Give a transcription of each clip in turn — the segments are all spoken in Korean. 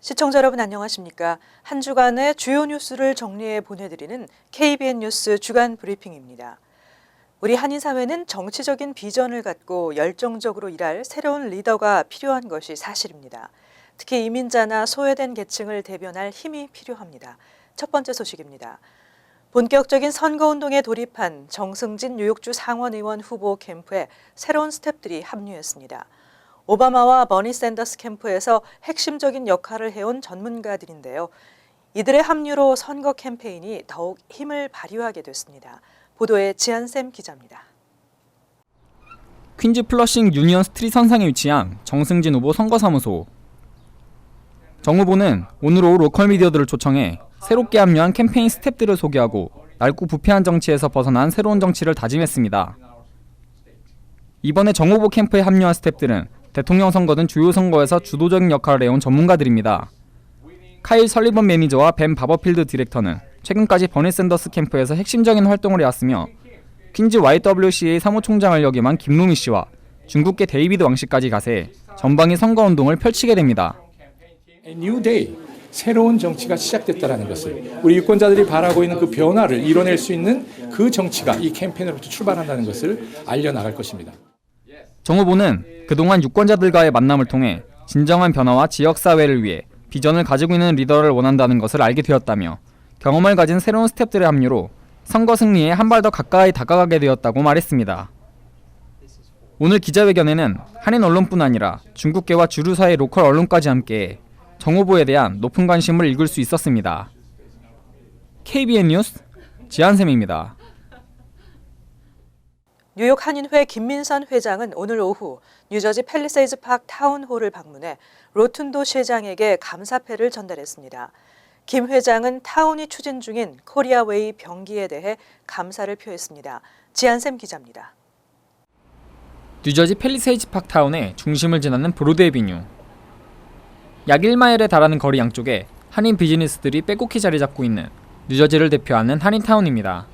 시청자 여러분 안녕하십니까? 한 주간의 주요 뉴스를 정리해 보내드리는 KBN 뉴스 주간 브리핑입니다. 우리 한인 사회는 정치적인 비전을 갖고 열정적으로 일할 새로운 리더가 필요한 것이 사실입니다. 특히 이민자나 소외된 계층을 대변할 힘이 필요합니다. 첫 번째 소식입니다. 본격적인 선거운동에 돌입한 정승진 뉴욕주 상원의원 후보 캠프에 새로운 스텝들이 합류했습니다. 오바마와 버니 샌더스 캠프에서 핵심적인 역할을 해온 전문가들인데요. 이들의 합류로 선거 캠페인이 더욱 힘을 발휘하게 됐습니다. 보도에 지한샘 기자입니다. 퀸즈 플러싱 유니언 스트리트 선상에 위치한 정승진 후보 선거사무소. 정 후보는 오늘 오후 로컬 미디어들을 초청해 새롭게 합류한 캠페인 스텝들을 소개하고 낡고 부패한 정치에서 벗어난 새로운 정치를 다짐했습니다. 이번에 정 후보 캠프에 합류한 스텝들은 대통령 선거 등 주요 선거에서 주도적인 역할을 해온 전문가들입니다. 카일 설리번 매니저와 벤 바버필드 디렉터는 최근까지 버니 샌더스 캠프에서 핵심적인 활동을 해왔으며 퀸즈 YWCA 사무총장을 역임한 김루미 씨와 중국계 데이비드 왕 씨까지 가세 전방위 선거운동을 펼치게 됩니다. New Day, 새로운 정치가 시작됐다는 것을 우리 유권자들이 바라고 있는 그 변화를 이뤄낼 수 있는 그 정치가 이 캠페인으로부터 출발한다는 것을 알려나갈 것입니다. 정 후보는 그동안 유권자들과의 만남을 통해 진정한 변화와 지역사회를 위해 비전을 가지고 있는 리더를 원한다는 것을 알게 되었다며 경험을 가진 새로운 스텝들의 합류로 선거 승리에 한 발 더 가까이 다가가게 되었다고 말했습니다. 오늘 기자회견에는 한인 언론뿐 아니라 중국계와 주류사의 로컬 언론까지 함께 정 후보에 대한 높은 관심을 읽을 수 있었습니다. KBN 뉴스 지한샘입니다. 뉴욕 한인회 김민선 회장은 오늘 오후 뉴저지 팰리세이드 파크 타운홀을 방문해 로툰도 시장에게 감사패를 전달했습니다. 김 회장은 타운이 추진 중인 코리아웨이 병기에 대해 감사를 표했습니다. 지한샘 기자입니다. 뉴저지 팰리세이드 파크 타운의 중심을 지나는 브로드 애비뉴. 약 1마일에 달하는 거리 양쪽에 한인 비즈니스들이 빼곡히 자리 잡고 있는 뉴저지를 대표하는 한인타운입니다.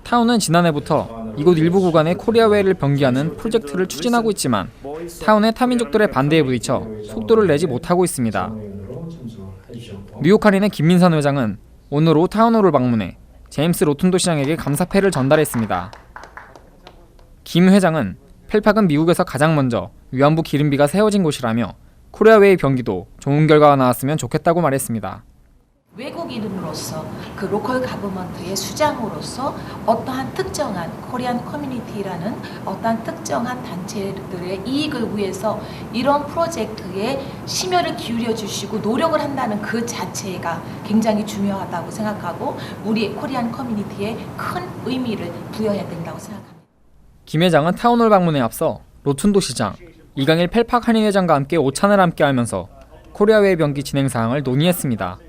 타운은 지난해부터 이곳 일부 구간에 코리아웨이를 병기하는 프로젝트를 추진하고 있지만 타운의 타민족들의 반대에 부딪혀 속도를 내지 못하고 있습니다. 뉴욕 한인의 김민선 회장은 오늘 오후 타운홀을 방문해 제임스 로툰도 시장에게 감사패를 전달했습니다. 김 회장은 펠팍은 미국에서 가장 먼저 위안부 기름비가 세워진 곳이라며 코리아웨이 병기도 좋은 결과가 나왔으면 좋겠다고 말했습니다. 외국인으로서 그 로컬 가버먼트의 수장으로서 어떠한 특정한 코리안 커뮤니티라는 어떠한 특정한 단체들의 이익을 위해서 이런 프로젝트에 심혈을 기울여 주시고 노력을 한다는 그 자체가 굉장히 중요하다고 생각하고 우리 코리안 커뮤니티에 큰 의미를 부여해야 된다고 생각합니다. 김 회장은 타운홀 방문에 앞서 로툰도 시장, 이강일 펠팍 한인 회장과 함께 오찬을 함께하면서 코리아웨이 병기 진행 사항을 논의했습니다.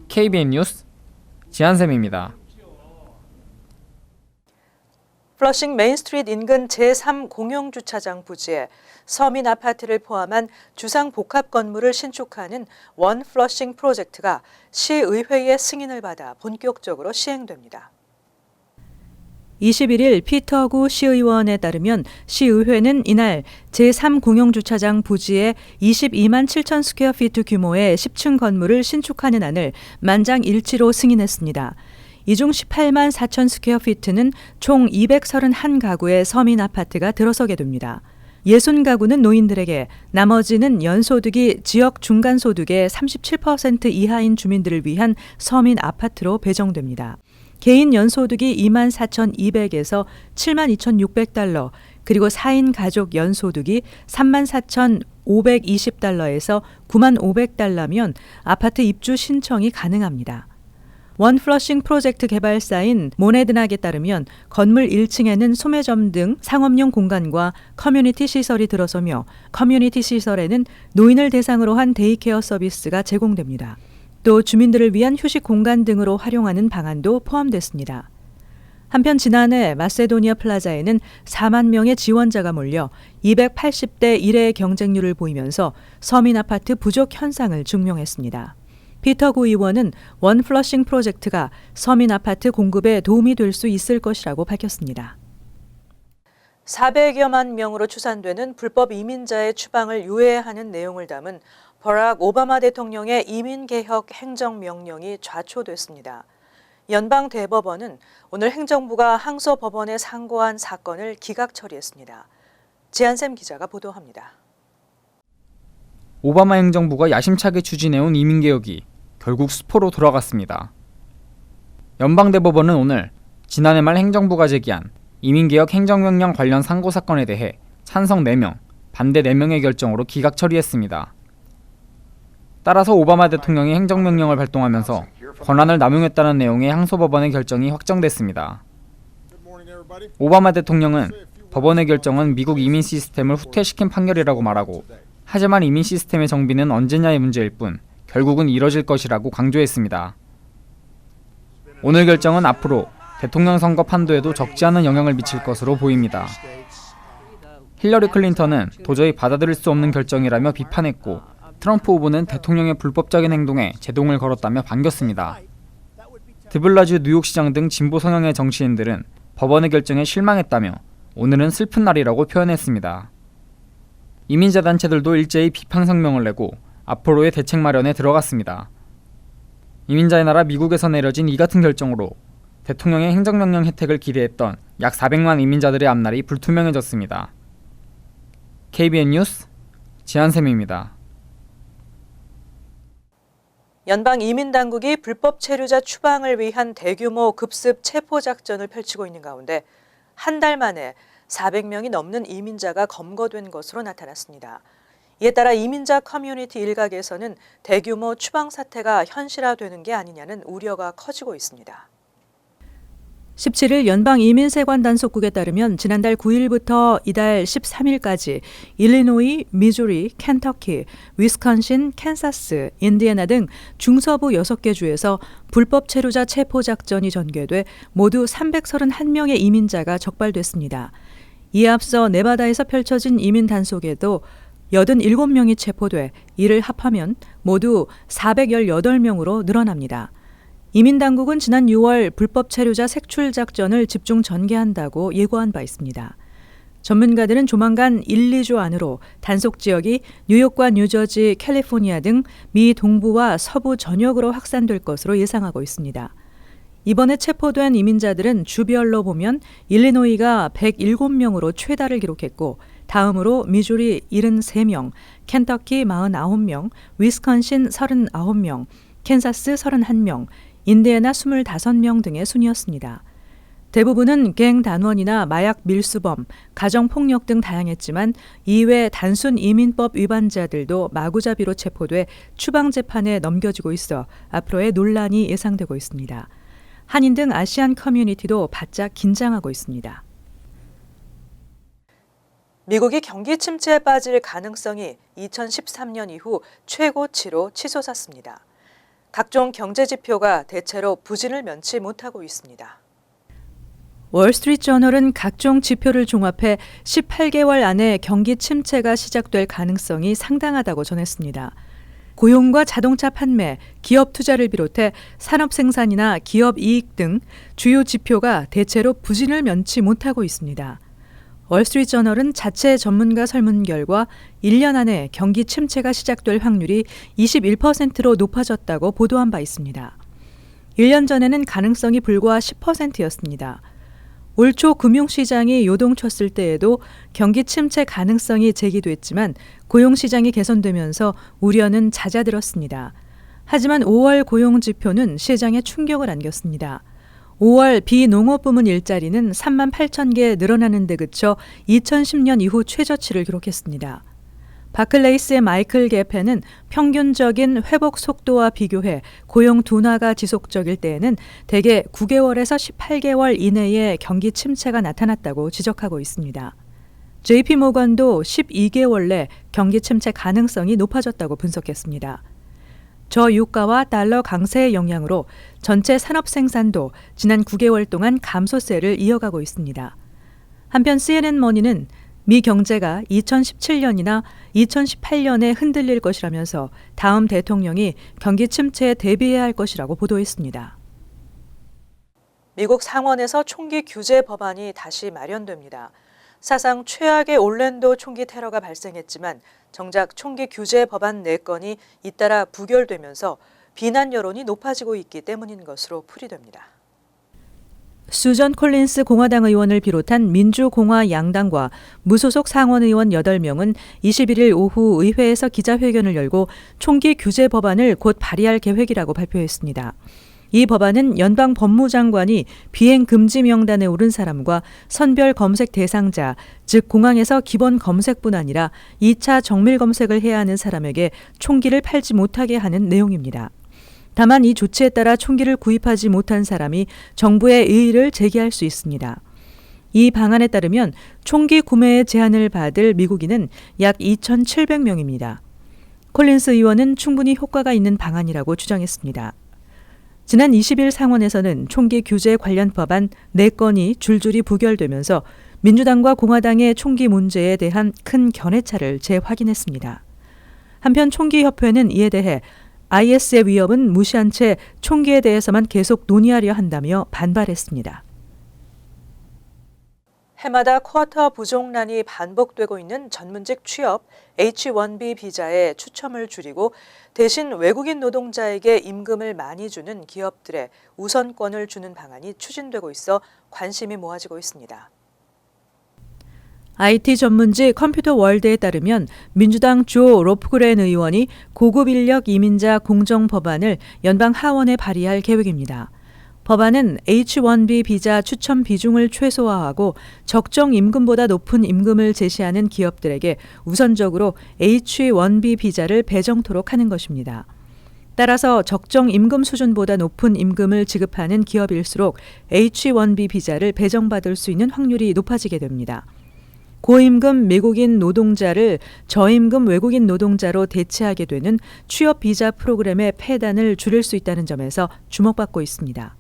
KBN 뉴스 지한샘입니다. 플러싱 메인스트리트 인근 제3 공용주차장 부지에 서민 아파트를 포함한 주상 복합 건물을 신축하는 원 플러싱 프로젝트가 시의회의 승인을 받아 본격적으로 시행됩니다. 21일 피터구 시의원에 따르면 시의회는 이날 제3 공용주차장 부지에 22만 7천 스퀘어피트 규모의 10층 건물을 신축하는 안을 만장일치로 승인했습니다. 이 중 18만 4천 스퀘어피트는 총 231가구의 서민 아파트가 들어서게 됩니다. 60가구는 노인들에게, 나머지는 연소득이 지역 중간소득의 37% 이하인 주민들을 위한 서민 아파트로 배정됩니다. 개인 연소득이 24,200에서 72,600달러, 그리고 4인 가족 연소득이 34,520달러에서 9,500달러면 아파트 입주 신청이 가능합니다. 원 플러싱 프로젝트 개발사인 모네드낙에 따르면 건물 1층에는 소매점 등 상업용 공간과 커뮤니티 시설이 들어서며 커뮤니티 시설에는 노인을 대상으로 한 데이케어 서비스가 제공됩니다. 또 주민들을 위한 휴식 공간 등으로 활용하는 방안도 포함됐습니다. 한편 지난해 마세도니아 플라자에는 4만 명의 지원자가 몰려 280대 1의 경쟁률을 보이면서 서민 아파트 부족 현상을 증명했습니다. 피터구 의원은 원 플러싱 프로젝트가 서민 아파트 공급에 도움이 될 수 있을 것이라고 밝혔습니다. 400여만 명으로 추산되는 불법 이민자의 추방을 유예하는 내용을 담은 버락 오바마 대통령의 이민개혁 행정명령이 좌초됐습니다. 연방대법원은 오늘 행정부가 항소법원에 상고한 사건을 기각 처리했습니다. 지한샘 기자가 보도합니다. 오바마 행정부가 야심차게 추진해온 이민개혁이 결국 수포로 돌아갔습니다. 연방대법원은 오늘 지난해 말 행정부가 제기한 이민개혁 행정명령 관련 상고 사건에 대해 찬성 4명, 반대 4명의 결정으로 기각 처리했습니다. 따라서 오바마 대통령이 행정명령을 발동하면서 권한을 남용했다는 내용의 항소법원의 결정이 확정됐습니다. 오바마 대통령은 법원의 결정은 미국 이민 시스템을 후퇴시킨 판결이라고 말하고, 하지만 이민 시스템의 정비는 언제냐의 문제일 뿐 결국은 이뤄질 것이라고 강조했습니다. 오늘 결정은 앞으로 대통령 선거 판도에도 적지 않은 영향을 미칠 것으로 보입니다. 힐러리 클린턴은 도저히 받아들일 수 없는 결정이라며 비판했고, 트럼프 후보는 대통령의 불법적인 행동에 제동을 걸었다며 반겼습니다. 드블라주 뉴욕시장 등 진보 성향의 정치인들은 법원의 결정에 실망했다며 오늘은 슬픈 날이라고 표현했습니다. 이민자 단체들도 일제히 비판 성명을 내고 앞으로의 대책 마련에 들어갔습니다. 이민자의 나라 미국에서 내려진 이 같은 결정으로 대통령의 행정명령 혜택을 기대했던 약 400만 이민자들의 앞날이 불투명해졌습니다. KBN 뉴스 지한샘입니다. 연방 이민당국이 불법 체류자 추방을 위한 대규모 급습 체포 작전을 펼치고 있는 가운데 한 달 만에 400명이 넘는 이민자가 검거된 것으로 나타났습니다. 이에 따라 이민자 커뮤니티 일각에서는 대규모 추방 사태가 현실화되는 게 아니냐는 우려가 커지고 있습니다. 17일 연방이민세관 단속국에 따르면 지난달 9일부터 이달 13일까지 일리노이, 미주리, 켄터키, 위스콘신, 캔사스, 인디애나 등 중서부 6개 주에서 불법 체류자 체포 작전이 전개돼 모두 331명의 이민자가 적발됐습니다. 이에 앞서 네바다에서 펼쳐진 이민 단속에도 87명이 체포돼 이를 합하면 모두 418명으로 늘어납니다. 이민당국은 지난 6월 불법 체류자 색출 작전을 집중 전개한다고 예고한 바 있습니다. 전문가들은 조만간 1, 2주 안으로 단속 지역이 뉴욕과 뉴저지, 캘리포니아 등 미 동부와 서부 전역으로 확산될 것으로 예상하고 있습니다. 이번에 체포된 이민자들은 주별로 보면 일리노이가 107명으로 최다를 기록했고, 다음으로 미주리 73명, 켄터키 49명, 위스콘신 39명, 캔사스 31명, 인디애나 25명 등의 순이었습니다. 대부분은 갱 단원이나 마약 밀수범, 가정폭력 등 다양했지만 이외 단순 이민법 위반자들도 마구잡이로 체포돼 추방 재판에 넘겨지고 있어 앞으로의 논란이 예상되고 있습니다. 한인 등 아시안 커뮤니티도 바짝 긴장하고 있습니다. 미국이 경기 침체에 빠질 가능성이 2013년 이후 최고치로 치솟았습니다. 각종 경제 지표가 대체로 부진을 면치 못하고 있습니다. 월스트리트저널은 각종 지표를 종합해 18개월 안에 경기 침체가 시작될 가능성이 상당하다고 전했습니다. 고용과 자동차 판매, 기업 투자를 비롯해 산업 생산이나 기업 이익 등 주요 지표가 대체로 부진을 면치 못하고 있습니다. 월스트리트저널은 자체 전문가 설문 결과 1년 안에 경기 침체가 시작될 확률이 21%로 높아졌다고 보도한 바 있습니다. 1년 전에는 가능성이 불과 10%였습니다. 올 초 금융시장이 요동쳤을 때에도 경기 침체 가능성이 제기됐지만 고용시장이 개선되면서 우려는 잦아들었습니다. 하지만 5월 고용지표는 시장에 충격을 안겼습니다. 5월 비농업 부문 일자리는 3만 8천 개 늘어나는 데 그쳐 2010년 이후 최저치를 기록했습니다. 바클레이스의 마이클 게페는 평균적인 회복 속도와 비교해 고용 둔화가 지속적일 때에는 대개 9개월에서 18개월 이내에 경기 침체가 나타났다고 지적하고 있습니다. JP 모건도 12개월 내 경기 침체 가능성이 높아졌다고 분석했습니다. 저유가와 달러 강세의 영향으로 전체 산업 생산도 지난 9개월 동안 감소세를 이어가고 있습니다. 한편 CNN 머니는 미 경제가 2017년이나 2018년에 흔들릴 것이라면서 다음 대통령이 경기 침체에 대비해야 할 것이라고 보도했습니다. 미국 상원에서 총기 규제 법안이 다시 마련됩니다. 사상 최악의 올랜도 총기 테러가 발생했지만 정작 총기 규제 법안 4건이 잇따라 부결되면서 비난 여론이 높아지고 있기 때문인 것으로 풀이됩니다. 수전 콜린스 공화당 의원을 비롯한 민주공화 양당과 무소속 상원 의원 8명은 21일 오후 의회에서 기자회견을 열고 총기 규제 법안을 곧 발의할 계획이라고 발표했습니다. 이 법안은 연방 법무장관이 비행 금지 명단에 오른 사람과 선별 검색 대상자, 즉 공항에서 기본 검색뿐 아니라 2차 정밀 검색을 해야 하는 사람에게 총기를 팔지 못하게 하는 내용입니다. 다만 이 조치에 따라 총기를 구입하지 못한 사람이 정부에 이의를 제기할 수 있습니다. 이 방안에 따르면 총기 구매에 제한을 받을 미국인은 약 2,700명입니다. 콜린스 의원은 충분히 효과가 있는 방안이라고 주장했습니다. 지난 20일 상원에서는 총기 규제 관련 법안 4건이 줄줄이 부결되면서 민주당과 공화당의 총기 문제에 대한 큰 견해차를 재확인했습니다. 한편 총기협회는 이에 대해 IS의 위협은 무시한 채 총기에 대해서만 계속 논의하려 한다며 반발했습니다. 해마다 쿼터 부족란이 반복되고 있는 전문직 취업 H-1B 비자의 추첨을 줄이고 대신 외국인 노동자에게 임금을 많이 주는 기업들에 우선권을 주는 방안이 추진되고 있어 관심이 모아지고 있습니다. IT 전문지 컴퓨터 월드에 따르면 민주당 조 로프그렌 의원이 고급 인력 이민자 공정 법안을 연방 하원에 발의할 계획입니다. 법안은 H-1B 비자 추첨 비중을 최소화하고 적정 임금보다 높은 임금을 제시하는 기업들에게 우선적으로 H-1B 비자를 배정토록 하는 것입니다. 따라서 적정 임금 수준보다 높은 임금을 지급하는 기업일수록 H-1B 비자를 배정받을 수 있는 확률이 높아지게 됩니다. 고임금 미국인 노동자를 저임금 외국인 노동자로 대체하게 되는 취업 비자 프로그램의 폐단을 줄일 수 있다는 점에서 주목받고 있습니다.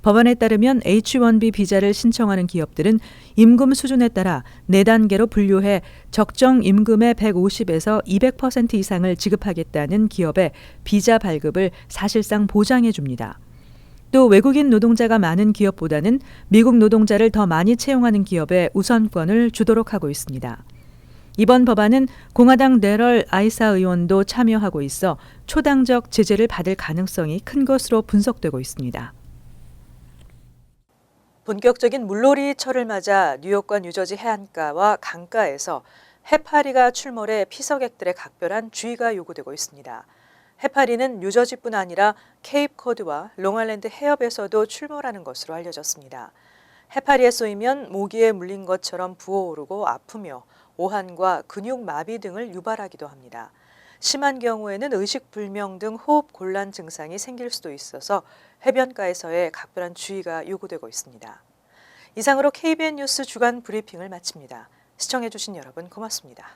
법안에 따르면 H-1B 비자를 신청하는 기업들은 임금 수준에 따라 4단계로 분류해 적정 임금의 150에서 200% 이상을 지급하겠다는 기업의 비자 발급을 사실상 보장해 줍니다. 또 외국인 노동자가 많은 기업보다는 미국 노동자를 더 많이 채용하는 기업에 우선권을 주도록 하고 있습니다. 이번 법안은 공화당 데럴 아이사 의원도 참여하고 있어 초당적 제재를 받을 가능성이 큰 것으로 분석되고 있습니다. 본격적인 물놀이철을 맞아 뉴욕과 뉴저지 해안가와 강가에서 해파리가 출몰해 피서객들의 각별한 주의가 요구되고 있습니다. 해파리는 뉴저지뿐 아니라 케이프코드와 롱아일랜드 해협에서도 출몰하는 것으로 알려졌습니다. 해파리에 쏘이면 모기에 물린 것처럼 부어오르고 아프며 오한과 근육 마비 등을 유발하기도 합니다. 심한 경우에는 의식불명 등 호흡 곤란 증상이 생길 수도 있어서 해변가에서의 각별한 주의가 요구되고 있습니다. 이상으로 KBN 뉴스 주간 브리핑을 마칩니다. 시청해주신 여러분 고맙습니다.